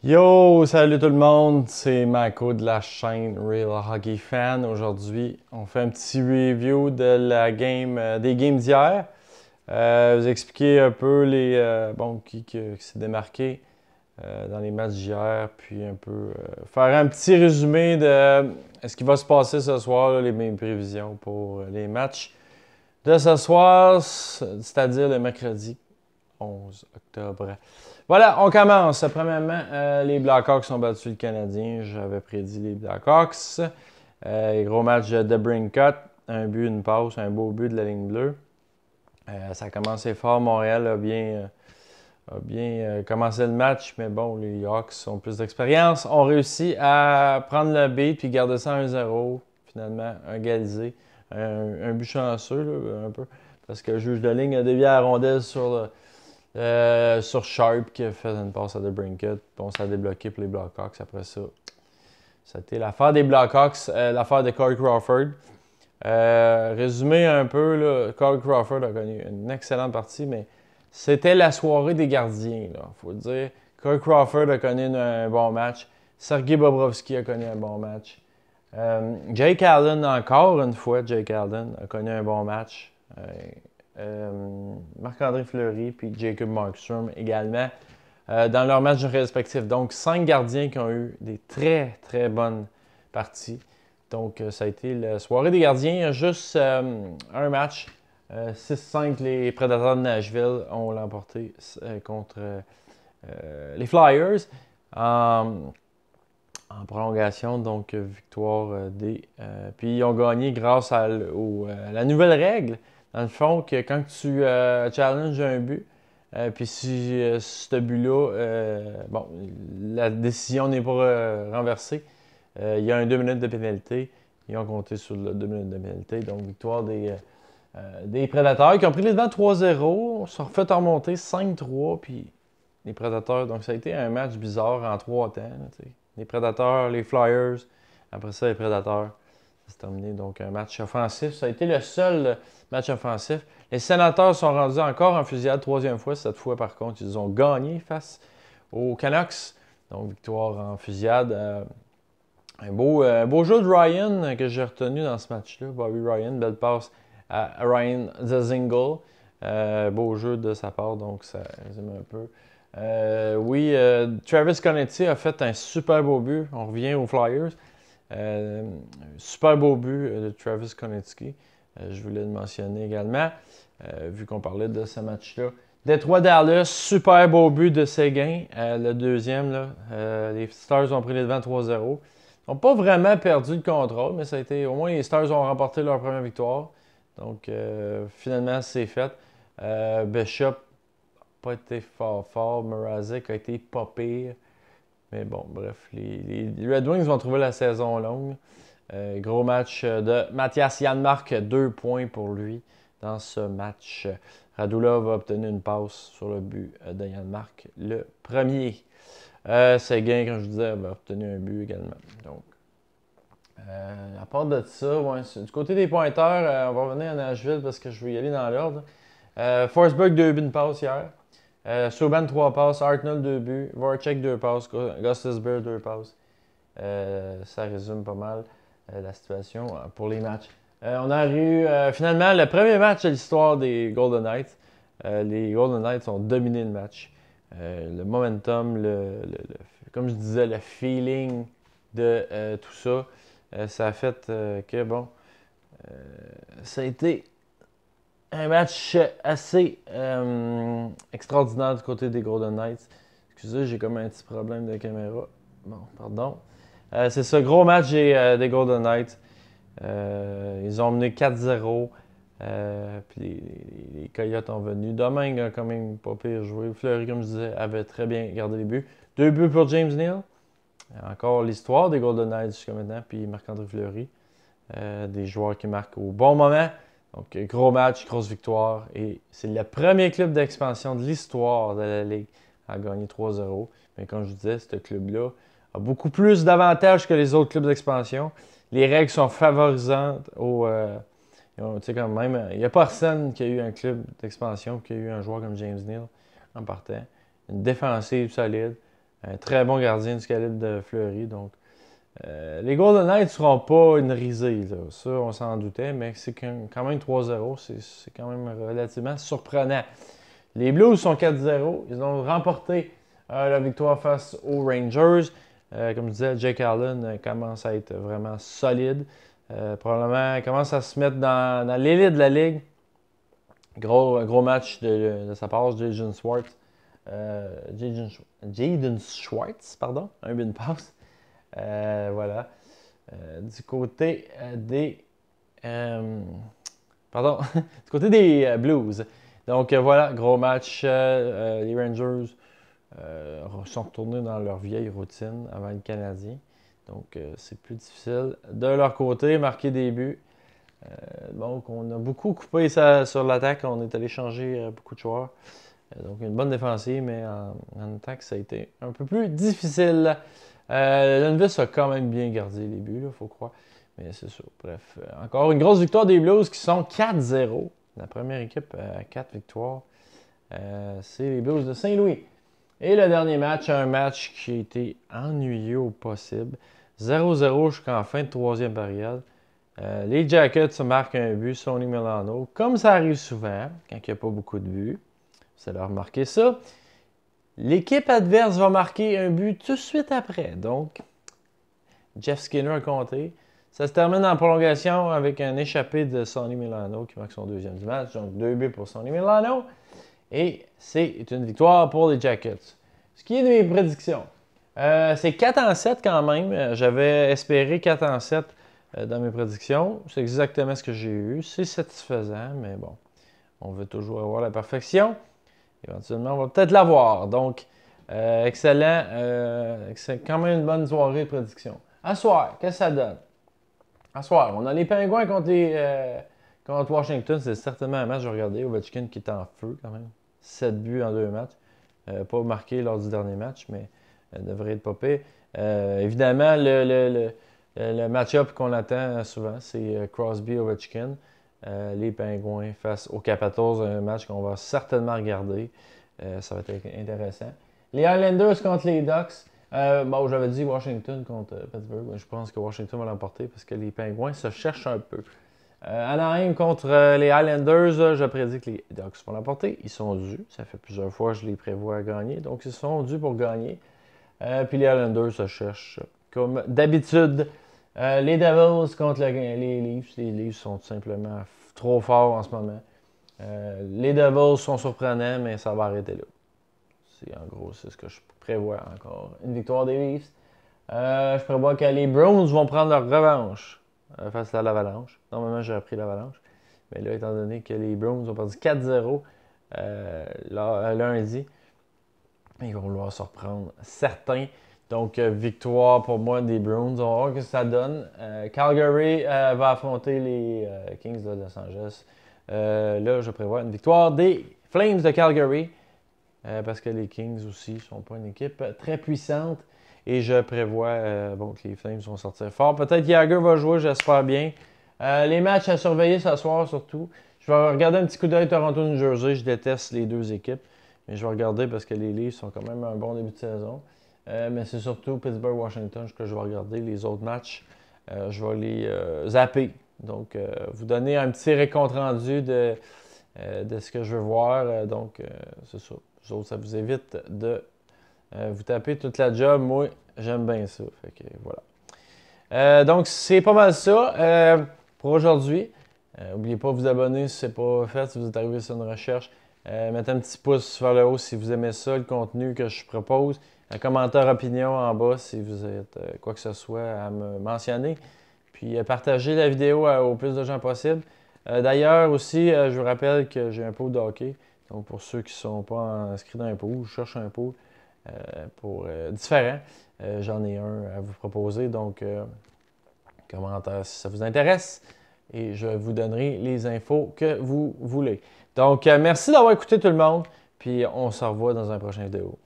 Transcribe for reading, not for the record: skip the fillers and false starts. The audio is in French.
Yo, salut tout le monde, c'est Mako de la chaîne Real Hockey Fan. Aujourd'hui, on fait un petit review de la game, des games d'hier. Vous expliquer un peu qui s'est démarqué dans les matchs d'hier, puis un peu faire un petit résumé de ce qui va se passer ce soir, là, mes prévisions pour les matchs de ce soir, c'est-à-dire le mercredi 11 octobre. Voilà, on commence. Premièrement, les Blackhawks ont battu le Canadien. J'avais prédit les Blackhawks. Gros match de Brinkett. Un but, une passe, un beau but de la ligne bleue. Ça a commencé fort. Montréal a bien commencé le match, mais bon, les Hawks ont plus d'expérience. Ont réussi à prendre le beat puis garder ça 1-0. Finalement, égalisé. Un but chanceux, là, un peu. Parce que le juge de ligne a dévié la rondelle sur Sharp qui a fait une passe à DeBrincat. Bon, ça a débloqué pour les Blackhawks. Après ça, c'était l'affaire des Blackhawks, l'affaire de Corey Crawford. Résumé un peu, là, Corey Crawford a connu une excellente partie, mais c'était la soirée des gardiens. Il faut le dire. Corey Crawford a connu un bon match. Sergei Bobrovsky a connu un bon match. Jake Allen, encore une fois, Jake Allen a connu un bon match. Marc-André Fleury puis Jacob Markstrom également dans leurs matchs respectifs. Donc, 5 gardiens qui ont eu des très, très bonnes parties. Donc, ça a été la soirée des gardiens. Il y a juste un match. 6-5, les Prédateurs de Nashville ont l'emporté contre les Flyers en prolongation. Donc, victoire des... puis, ils ont gagné grâce à la nouvelle règle. Dans le fond, que quand tu challenges un but, puis si ce but-là, la décision n'est pas renversée, il y a un 2 minutes de pénalité. Ils ont compté sur le 2 minutes de pénalité. Donc, victoire des Prédateurs qui ont pris les devants 3-0, sont refait remonter 5-3, puis les Prédateurs. Donc, ça a été un match bizarre en 3 temps. Là, les Prédateurs, les Flyers, après ça, les Prédateurs. C'est terminé. Donc, un match offensif. Ça a été le seul match offensif. Les Sénateurs sont rendus encore en fusillade, 3e fois. Cette fois, par contre, ils ont gagné face aux Canucks. Donc, victoire en fusillade. Un beau jeu de Ryan que j'ai retenu dans ce match-là. Bobby Ryan, belle passe à Ryan Dzingel. Beau jeu de sa part, donc ça résume un peu. Travis Konecny a fait un super beau but. On revient aux Flyers. Super beau but de Travis Konecny. Je voulais le mentionner également, vu qu'on parlait de ce match-là. Détroit-Dallas, super beau but de Séguin. Le deuxième, là, les Stars ont pris les devants 3-0. Ils n'ont pas vraiment perdu le contrôle, mais ça a été. Au moins, les Stars ont remporté leur première victoire. Donc, finalement, c'est fait. Bishop n'a pas été fort. Mrazek a été pas pire. Mais bon, bref, les Red Wings vont trouver la saison longue. Gros match de Mathias Janmark, 2 points pour lui dans ce match. Radulov a obtenu une passe sur le but de Janmark, le premier. Séguin, comme je disais, a obtenu un but également. Donc, à part de ça, du côté des pointeurs, on va revenir à Nashville parce que je veux y aller dans l'ordre. Forsberg, 2 buts, une passe hier. Subban, 3 passes. Hartnell, 2 buts. Voracek, 2 passes. Gostisbehere, 2 passes. Ça résume pas mal la situation pour les matchs. On a eu finalement le premier match de l'histoire des Golden Knights. Les Golden Knights ont dominé le match. Le momentum, comme je disais, le feeling de tout ça, ça a fait que, bon, ça a été un match assez extraordinaire du côté des Golden Knights. Excusez, j'ai comme un petit problème de caméra. Bon, pardon. C'est ça, gros match des Golden Knights. Ils ont mené 4-0. Puis les Coyotes ont venu. Domingue a quand même pas pire joué. Fleury, comme je disais, avait très bien gardé les buts. 2 buts pour James Neal. Encore l'histoire des Golden Knights jusqu'à maintenant. Puis Marc-André Fleury. Des joueurs qui marquent au bon moment. Donc, gros match, grosse victoire. Et c'est le premier club d'expansion de l'histoire de la Ligue à gagner 3-0. Mais comme je vous disais, ce club-là a beaucoup plus d'avantages que les autres clubs d'expansion. Les règles sont favorisantes quand même, il n'y a personne qui a eu un club d'expansion qui a eu un joueur comme James Neal en partant. Une défensive solide. Un très bon gardien du calibre de Fleury. Donc, les Golden Knights ne seront pas une risée. Là. Ça, on s'en doutait, mais c'est quand même 3-0. C'est quand même relativement surprenant. Les Blues sont 4-0. Ils ont remporté la victoire face aux Rangers. Comme je disais, Jake Allen commence à être vraiment solide. Probablement, il commence à se mettre dans l'élite de la ligue. Gros match de sa part, Jaden Schwartz. Jaden Schwartz, pardon, un but de passe. Voilà. Du côté des. Pardon, du côté des Blues. Donc voilà, gros match. Les Rangers sont retournés dans leur vieille routine avant le Canadien. Donc c'est plus difficile. De leur côté, marquer des buts. Donc on a beaucoup coupé ça sur l'attaque. On est allé changer beaucoup de joueurs. Donc une bonne défensive, mais en attaque, ça a été un peu plus difficile. Lundqvist a quand même bien gardé les buts, il faut croire. Mais c'est ça. Bref, encore une grosse victoire des Blues qui sont 4-0. La première équipe à 4 victoires, c'est les Blues de Saint-Louis. Et le dernier match, un match qui a été ennuyeux au possible. 0-0 jusqu'en fin de troisième période. Les Jackets marquent un but, Sonny Milano, comme ça arrive souvent, quand il n'y a pas beaucoup de buts. Vous allez remarquer ça. L'équipe adverse va marquer un but tout de suite après. Donc, Jeff Skinner a compté. Ça se termine en prolongation avec un échappé de Sonny Milano qui marque son deuxième du match. Donc, 2 buts pour Sonny Milano. Et c'est une victoire pour les Jackets. Ce qui est de mes prédictions. C'est 4-7 quand même. J'avais espéré 4-7 dans mes prédictions. C'est exactement ce que j'ai eu. C'est satisfaisant, mais bon, on veut toujours avoir la perfection. Éventuellement, on va peut-être l'avoir. Donc, excellent. C'est quand même une bonne soirée de prédiction. À soir, qu'est-ce que ça donne? À soir, on a les Pingouins contre Washington. C'est certainement un match, je regardais. Ovechkin qui est en feu quand même. 7 buts en 2 matchs. Pas marqué lors du dernier match, mais devrait être popé. Évidemment, le match-up qu'on attend souvent, c'est Crosby-Ovechkin. Les Pingouins face aux Capitals, un match qu'on va certainement regarder. Ça va être intéressant. Les Islanders contre les Ducks. Bon, j'avais dit Washington contre Pittsburgh. Je pense que Washington va l'emporter parce que les Pingouins se cherchent un peu. Anaheim contre les Islanders, je prédis que les Ducks vont l'emporter. Ils sont dus. Ça fait plusieurs fois que je les prévois gagner. Donc, ils sont dus pour gagner. Puis les Islanders se cherchent comme d'habitude. Les Devils contre les Leafs. Les Leafs sont tout simplement trop forts en ce moment. Les Devils sont surprenants, mais ça va arrêter là. En gros, c'est ce que je prévois encore. Une victoire des Leafs. Je prévois que les Browns vont prendre leur revanche face à l'Avalanche. Normalement, j'aurais pris l'Avalanche. Mais là, étant donné que les Browns ont perdu 4-0 lundi, ils vont vouloir se reprendre certains. Donc, victoire pour moi des Bruins. On va voir ce que ça donne. Calgary va affronter les Kings de Los Angeles. Là, je prévois une victoire des Flames de Calgary. Parce que les Kings aussi ne sont pas une équipe très puissante. Et je prévois que les Flames vont sortir fort. Peut-être Jagger va jouer, j'espère bien. Les matchs à surveiller ce soir surtout. Je vais regarder un petit coup d'œil Toronto-New Jersey. Je déteste les deux équipes. Mais je vais regarder parce que les Leafs sont quand même un bon début de saison. Mais c'est surtout Pittsburgh-Washington que je vais regarder. Les autres matchs, je vais les zapper. Donc, vous donner un petit récompte-rendu de ce que je veux voir. Donc, c'est ça. Vous autres, ça vous évite de vous taper toute la job. Moi, j'aime bien ça. Fait que, voilà. Donc, c'est pas mal ça pour aujourd'hui. N'oubliez pas de vous abonner si ce n'est pas fait, si vous êtes arrivé sur une recherche. Mettez un petit pouce vers le haut si vous aimez ça, le contenu que je propose. Un commentaire opinion en bas si vous êtes quoi que ce soit à me mentionner. Puis partagez la vidéo au plus de gens possible. D'ailleurs aussi, je vous rappelle que j'ai un pool de hockey. Donc pour ceux qui ne sont pas inscrits dans un pool, je cherche un pool différent. J'en ai un à vous proposer. Donc commentaire si ça vous intéresse. Et je vous donnerai les infos que vous voulez. Donc merci d'avoir écouté tout le monde. Puis on se revoit dans un prochain vidéo.